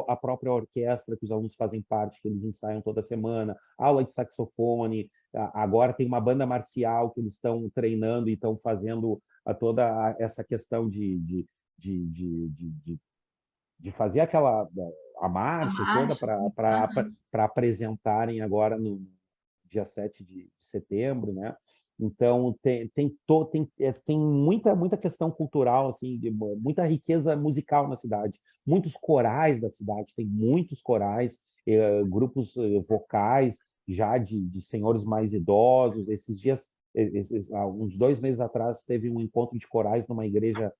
a própria orquestra que os alunos fazem parte, que eles ensaiam toda semana, aula de saxofone, agora tem uma banda marcial que eles estão treinando e estão fazendo toda essa questão de, de, de, de fazer a A marcha toda marcha, assim. Aham. para apresentarem agora no dia 7 de setembro, né? Então, tem muita questão cultural, assim, muita riqueza musical na cidade. Muitos corais da cidade, tem muitos corais, grupos vocais já de senhores mais idosos. Esses dias, uns 2 meses atrás, teve um encontro de corais numa igreja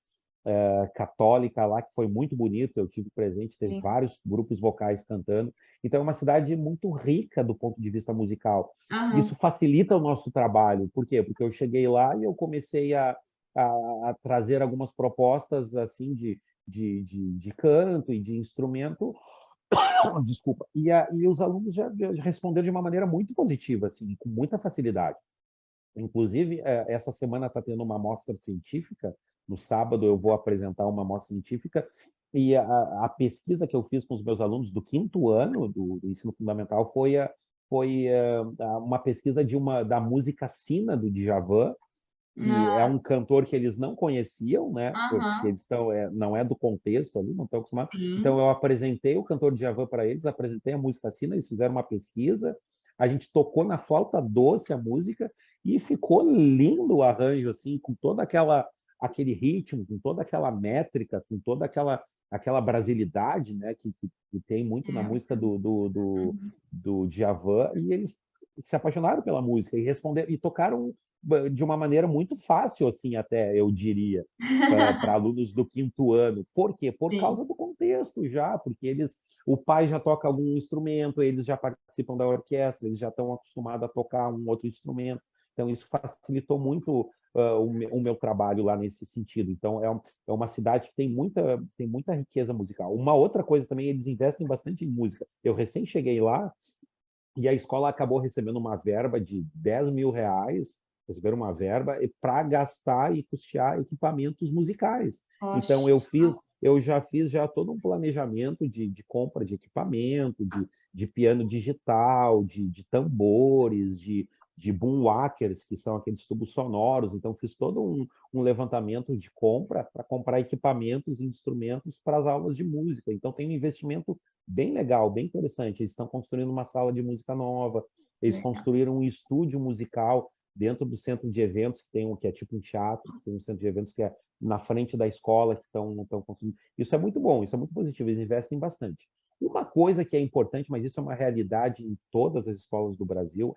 católica lá, que foi muito bonito, eu tive presente, teve Sim. vários grupos vocais cantando. Então, é uma cidade muito rica do ponto de vista musical. Aham. Isso facilita o nosso trabalho. Por quê? Porque eu cheguei lá e eu comecei a trazer algumas propostas assim de canto e de instrumento. Desculpa. E os alunos já responderam de uma maneira muito positiva, assim, com muita facilidade. Inclusive, essa semana está tendo uma mostra científica. No sábado eu vou apresentar uma mostra científica e a pesquisa que eu fiz com os meus alunos do quinto ano do ensino fundamental foi uma pesquisa da música Sina do Djavan, que é Ah, um cantor que eles não conheciam, né? Porque aham. eles não é do contexto ali, não estão acostumados. Então Sim. eu apresentei o cantor Djavan para eles, apresentei a música Sina, eles fizeram uma pesquisa, a gente tocou na flauta doce a música e ficou lindo o arranjo assim, com toda aquele ritmo, com toda aquela métrica, com toda aquela brasilidade, né, que tem muito na É. música Uhum. do Djavan, e eles se apaixonaram pela música e responderam e tocaram de uma maneira muito fácil, assim, até eu diria, para alunos do quinto ano. Por quê? Por Sim. causa do contexto já, porque o pai já toca algum instrumento, eles já participam da orquestra, eles já estão acostumados a tocar um outro instrumento. Então, isso facilitou muito o meu trabalho lá nesse sentido. Então, é uma cidade que tem muita riqueza musical. Uma outra coisa também, eles investem bastante em música. Eu recém cheguei lá, e a escola acabou recebendo uma verba de R$ 10.000, receberam uma verba para gastar e custear equipamentos musicais. Então, Poxa. eu já fiz todo um planejamento de compra de equipamento, de piano digital, de tambores, de boomwhackers, que são aqueles tubos sonoros. Então, fiz todo um levantamento de compra para comprar equipamentos e instrumentos para as aulas de música. Então, tem um investimento bem legal, bem interessante. Eles estão construindo uma sala de música nova, eles Legal. construíram um estúdio musical dentro do centro de eventos, que é tipo um teatro, que tem um centro de eventos que é na frente da escola, que estão construindo. Isso é muito bom, isso é muito positivo, eles investem bastante. Uma coisa que é importante, mas isso é uma realidade em todas as escolas do Brasil,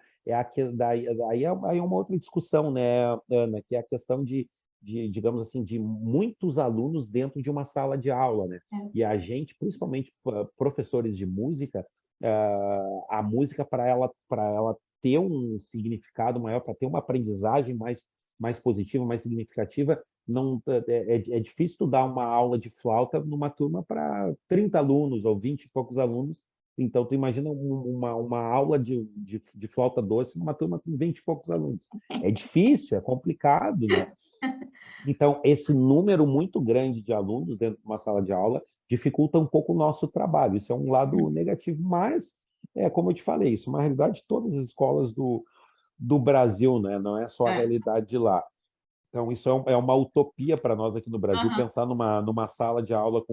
aí é uma outra discussão, né, Ana, que é a questão digamos assim, de muitos alunos dentro de uma sala de aula, né? É. E a gente, principalmente professores de música, a música para ela ter um significado maior, para ter uma aprendizagem mais positiva, mais significativa, não é difícil tu dar uma aula de flauta numa turma para 30 alunos ou 20 e poucos alunos. Então, tu imagina uma aula de flauta doce numa turma com 20 e poucos alunos. É difícil, é complicado, né? Então, esse número muito grande de alunos dentro de uma sala de aula dificulta um pouco o nosso trabalho. Isso é um lado negativo, mas, como eu te falei, isso é uma realidade de todas as escolas do Brasil, né? Não é só a É. realidade de lá. Então, isso é uma utopia para nós aqui no Brasil, Aham. pensar numa sala de aula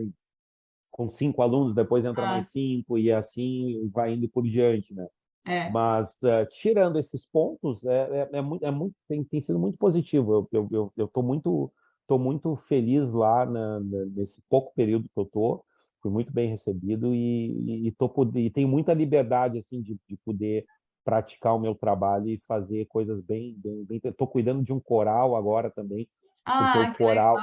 com 5 alunos, depois entra Ah, mais 5, e assim vai indo por diante, né? é. Mas, tirando esses pontos, tem sido muito positivo. Eu tô muito feliz lá nesse pouco período que eu tô. Fui muito bem recebido e tenho muita liberdade assim de poder praticar o meu trabalho e fazer coisas bem. Estou cuidando de um coral agora também, porque Ah, que legal.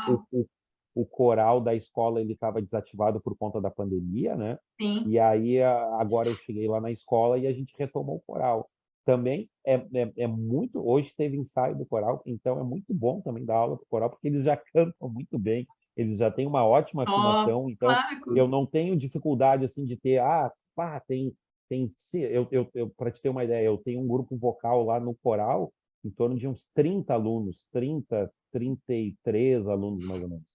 o coral da escola ele estava desativado por conta da pandemia, né? Sim. E aí, agora eu cheguei lá na escola e a gente retomou o coral. Também é muito. Hoje teve ensaio do coral, então é muito bom também dar aula para o coral, porque eles já cantam muito bem, eles já têm uma ótima Ó, afinação, então claro. eu não tenho dificuldade assim de ter. Pá, para te ter uma ideia, eu tenho um grupo vocal lá no coral em torno de uns 30 alunos, 33 alunos mais ou menos.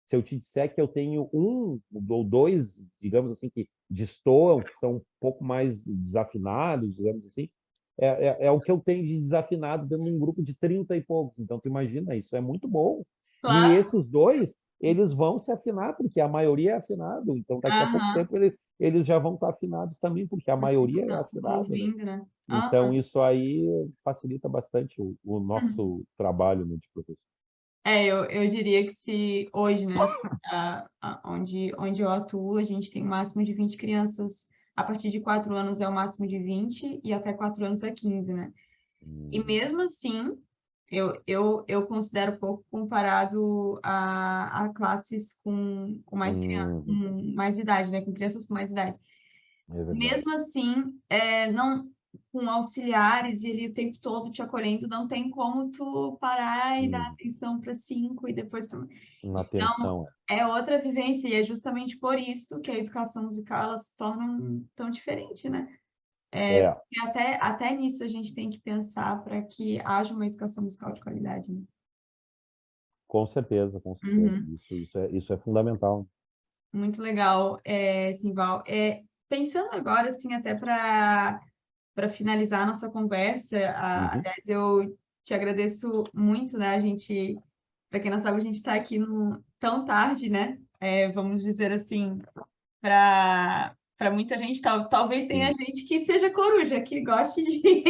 Se eu te disser que eu tenho um ou dois, digamos assim, que destoam, que são um pouco mais desafinados, digamos assim, é o que eu tenho de desafinado dentro de um grupo de 30 e poucos. Então, tu imagina, isso é muito bom. E Claro. esses dois, eles vão se afinar, porque a maioria é afinado. Então, daqui a pouco Aham. tempo, eles já vão estar afinados também, porque a maioria é afinada, né? Ouvindo, né? Então, Aham. isso aí facilita bastante o nosso trabalho, né, de professor. É, eu diria que se hoje, né, onde eu atuo, a gente tem um máximo de 20 crianças, a partir de 4 anos é o máximo de 20 e até 4 anos é 15, né? E Hum, mesmo assim, Eu considero pouco comparado a classes com mais criança, Uhum, com mais idade, né? Com crianças com mais idade. é verdade. Mesmo assim, não, com auxiliares e ele o tempo todo te acolhendo, não tem como tu parar e dar Uhum. atenção para cinco e depois para... Uma Então, atenção. é outra vivência e é justamente por isso que a educação musical ela se torna tão diferente, né? É, E até nisso a gente tem que pensar para que haja uma educação musical de qualidade, né? com certeza, com certeza. Uhum. Isso é fundamental. Muito legal, Simval. Pensando agora, assim, até para finalizar a nossa conversa, Uhum. aliás, eu te agradeço muito, né? A gente, para quem não sabe, a gente está aqui tão tarde, né? Vamos dizer assim, para muita gente, talvez tenha Sim. gente que seja coruja, que goste de,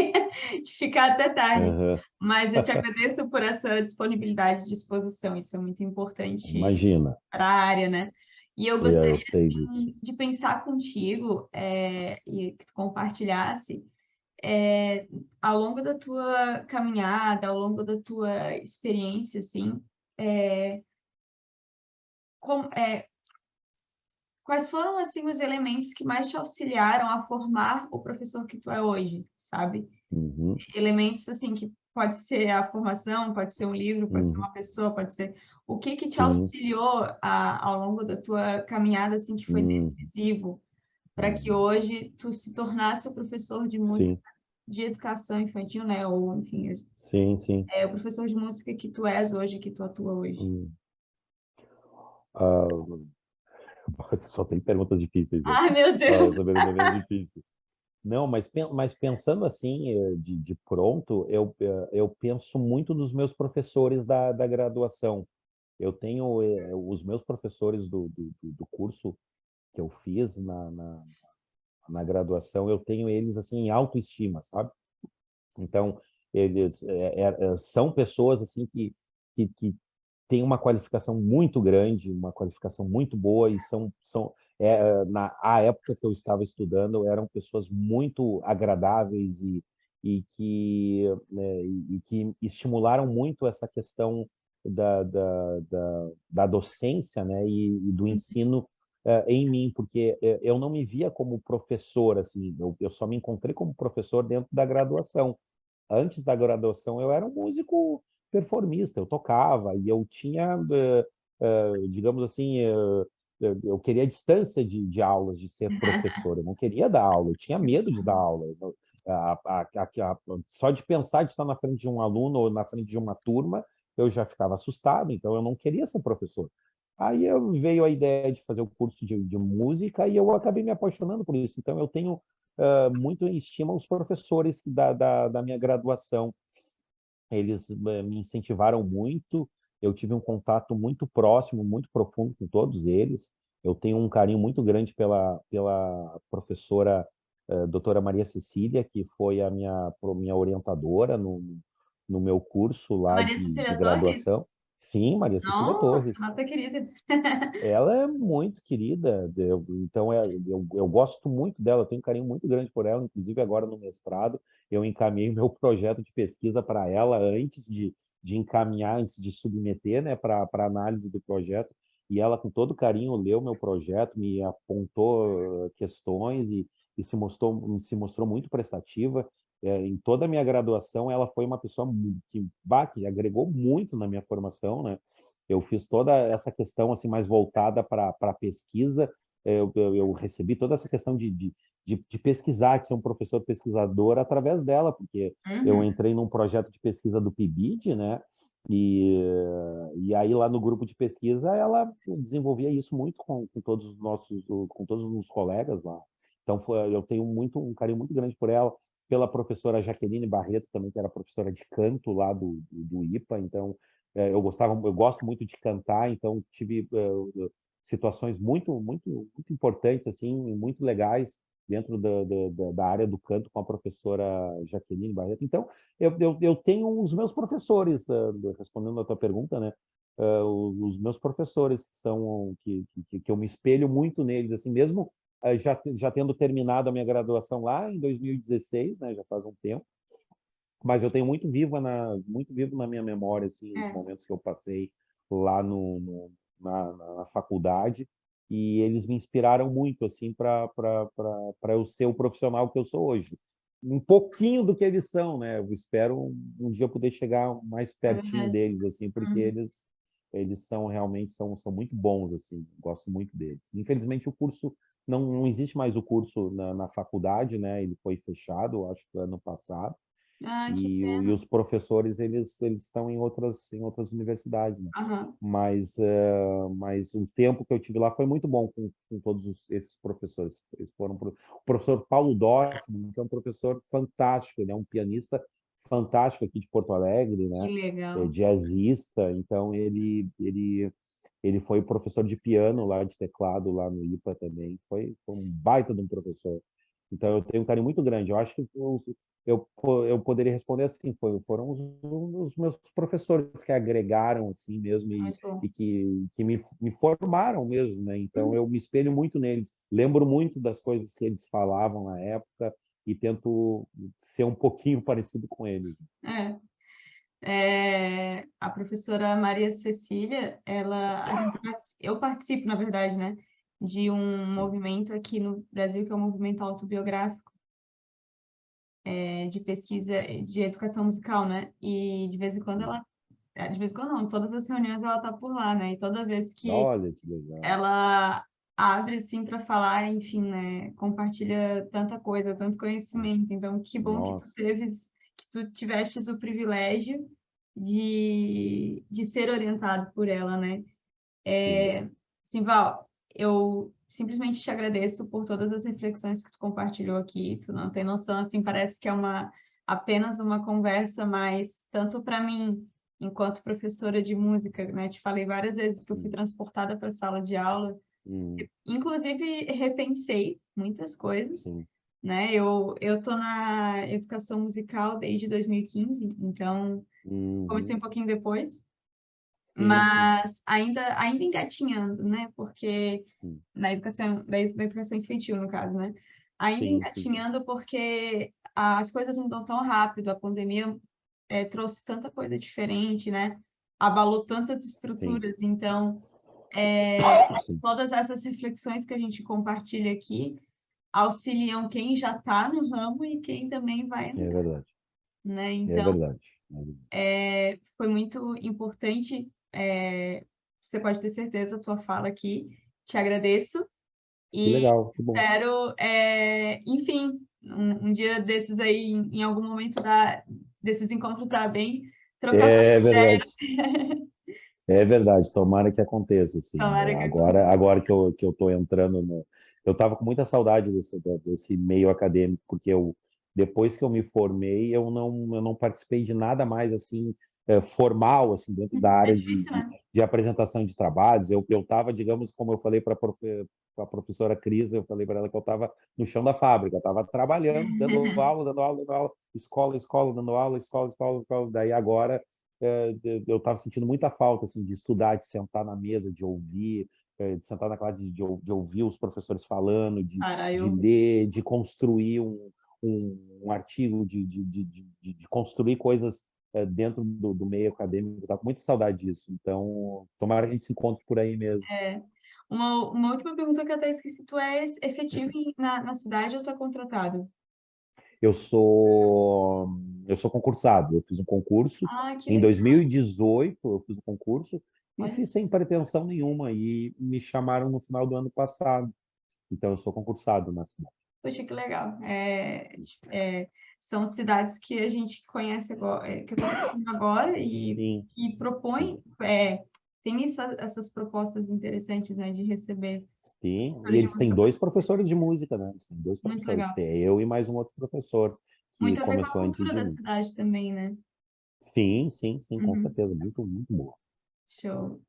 de ficar até tarde. Aham. Mas eu te agradeço por essa disponibilidade de exposição, isso é muito importante Imagina. para a área, né? E eu Eu gostaria sei disso. assim, de pensar contigo e que tu compartilhasse ao longo da tua caminhada, ao longo da tua experiência, assim, como, quais foram assim os elementos que mais te auxiliaram a formar o professor que tu é hoje, sabe? Uhum. Elementos assim que pode ser a formação, pode ser um livro, pode ser Uhum. uma pessoa, pode ser o que te Sim. auxiliou ao longo da tua caminhada assim que foi Uhum. decisivo para que Uhum. hoje tu se tornasse o professor de música Sim. de educação infantil, né? Ou enfim, Sim, sim. o professor de música que tu és hoje, que tu atua hoje. Hum. Ah, só tem perguntas difíceis hoje. Ai, meu Deus! Essa pergunta é bem difícil. Não, mas pensando assim, de pronto, eu penso muito nos meus professores da graduação. Eu tenho os meus professores do curso que eu fiz na graduação, eu tenho eles assim em autoestima, sabe? Então, eles são pessoas assim que têm uma qualificação muito grande, uma qualificação muito boa e na a época que eu estava estudando eram pessoas muito agradáveis e que estimularam muito essa questão da docência, né, e do ensino em mim, porque eu não me via como professor, assim, eu só me encontrei como professor dentro da graduação. Antes da graduação, eu era um músico performista, eu tocava e eu tinha, digamos assim, eu queria a distância de aulas, de ser professor, eu não queria dar aula, eu tinha medo de dar aula. Só de pensar de estar na frente de um aluno ou na frente de uma turma, eu já ficava assustado, então eu não queria ser professor. Aí veio a ideia de fazer o curso de música e eu acabei me apaixonando por isso. Então eu tenho muito em estima os professores da minha graduação. Eles me incentivaram muito, eu tive um contato muito próximo, muito profundo com todos eles. Eu tenho um carinho muito grande pela professora doutora Maria Cecília, que foi a minha orientadora no meu curso A lá Maria de Cecília Torres? graduação. Sim, Maria Cecília Nossa, Torres. nossa querida. Ela é muito querida, então eu gosto muito dela, eu tenho um carinho muito grande por ela, inclusive agora no mestrado, eu encaminhei meu projeto de pesquisa para ela antes de encaminhar, antes de submeter, né, para análise do projeto, e ela com todo carinho leu meu projeto, me apontou questões e se mostrou muito prestativa. Em toda a minha graduação, ela foi uma pessoa que agregou muito na minha formação, né? Eu fiz toda essa questão assim mais voltada para a pesquisa. Eu recebi toda essa questão de pesquisar, de ser um professor pesquisador através dela, porque eu Uhum. entrei num projeto de pesquisa do PIBID, né? E aí lá no grupo de pesquisa ela desenvolvia isso muito com todos os colegas lá. Então eu tenho um carinho muito grande por ela, pela professora Jaqueline Barreto também, que era professora de canto lá do IPA. Então eu gosto muito de cantar, então tive situações muito importantes, assim, muito legais dentro da área do canto com a professora Jaqueline Barreto. Então, eu tenho os meus professores, respondendo a tua pergunta, né? Os meus professores que eu me espelho muito neles, assim, mesmo já tendo terminado a minha graduação lá em 2016, né? Já faz um tempo. Mas eu tenho muito vivo na minha memória, assim, os momentos que eu passei lá na faculdade, e eles me inspiraram muito, assim, para eu ser o profissional que eu sou hoje. Um pouquinho do que eles são, né? Eu espero um dia poder chegar mais É pertinho verdade. deles, assim, porque Uhum. eles são realmente são muito bons, assim, gosto muito deles. Infelizmente, o curso não existe mais o curso na faculdade, né? Ele foi fechado, acho que ano passado. Ah, que E pena. os professores eles estão em outras universidades, né? Aham. Mas o tempo que eu tive lá foi muito bom com todos esses professores. O professor Paulo Dorfman, que é um professor fantástico, ele é um pianista fantástico aqui de Porto Alegre, Que né? É legal. jazzista, então ele foi professor de piano lá, de teclado lá no IPA também. Foi um baita de um professor. Então eu tenho um carinho muito grande. Eu acho que eu poderia responder assim, foram os meus professores que agregaram assim mesmo e, Muito bom. e que me formaram mesmo, né? Então Hum. eu me espelho muito neles. Lembro muito das coisas que eles falavam na época e tento ser um pouquinho parecido com eles. É. A professora Maria Cecília, eu participo, na verdade, né, de um movimento aqui no Brasil, que é o movimento autobiográfico, de pesquisa de educação musical, né? E de vez em quando de vez em quando não, todas as reuniões ela tá por lá, né? E toda vez que Olha que legal. ela abre assim para falar, enfim, né, compartilha tanta coisa, tanto conhecimento. Então, que bom que Nossa, que tu tivestes o privilégio de ser orientado por ela, né? que bom. Simval, eu simplesmente te agradeço por todas as reflexões que tu compartilhou aqui. Tu não tem noção, assim, parece que é apenas uma conversa, mas tanto para mim, enquanto professora de música, né? Te falei várias vezes que eu fui Hum, transportada para a sala de aula. hum, Inclusive, repensei muitas coisas, sim. né? Eu tô na educação musical desde 2015, então comecei Uhum, um pouquinho depois, sim, sim, mas ainda engatinhando, né? Porque sim, da educação infantil, no caso, né? Ainda sim, sim, engatinhando porque as coisas mudam tão rápido, a pandemia trouxe tanta coisa diferente, né? Abalou tantas sim, estruturas, então é, sim. todas essas reflexões que a gente compartilha aqui auxiliam quem já está no ramo e quem também vai É entrar, verdade, né? é Então, verdade. É verdade. foi muito importante. Você pode ter certeza, a tua fala aqui. Te agradeço Que e legal, que bom. espero, enfim, um dia desses aí, em algum momento desses encontros da bem, trocar É mais verdade, ideias. é verdade. Tomara que aconteça, assim. Tomara que aconteça. Agora que eu estou entrando no... Eu estava com muita saudade desse meio acadêmico, porque depois que eu me formei, eu não participei de nada mais, assim, formal, assim, dentro da É área de, difícil, de, né? de apresentação de trabalhos. Eu estava, digamos, como eu falei para a professora Cris, eu falei para ela que eu estava no chão da fábrica, eu estava trabalhando, dando aula, dando aula, dando aula, escola, escola, dando aula, escola, escola, escola. Daí agora eu estava sentindo muita falta assim, de estudar, de sentar na mesa, de ouvir, de sentar na classe, de ouvir os professores falando, de, Cara, de ler, de construir um artigo, de construir coisas dentro do meio acadêmico. Eu estava com muita saudade disso. Então, tomara que a gente se encontre por aí mesmo. é, uma última pergunta que eu até esqueci. Tu és efetivo na cidade ou tu é contratado? Eu sou, eu sou concursado. Eu fiz um concurso Ah, que em legal. 2018. Eu fiz um concurso e Olha fiz sem só. pretensão nenhuma. E me chamaram no final do ano passado. Então, eu sou concursado na cidade. Poxa, que legal. São cidades que a gente conhece agora, que eu estou conhecendo agora Sim, e sim, propõe, tem essas propostas interessantes, né, de receber sim. E professores de eles têm música para dois professores de música, né? Eles têm dois muito professores. legal. Tem eu e mais um outro professor que Muito a ver com a começou antes cultura de da mim. cidade também, né? Sim, sim, sim, com Uhum. certeza. Muito, muito boa. Show.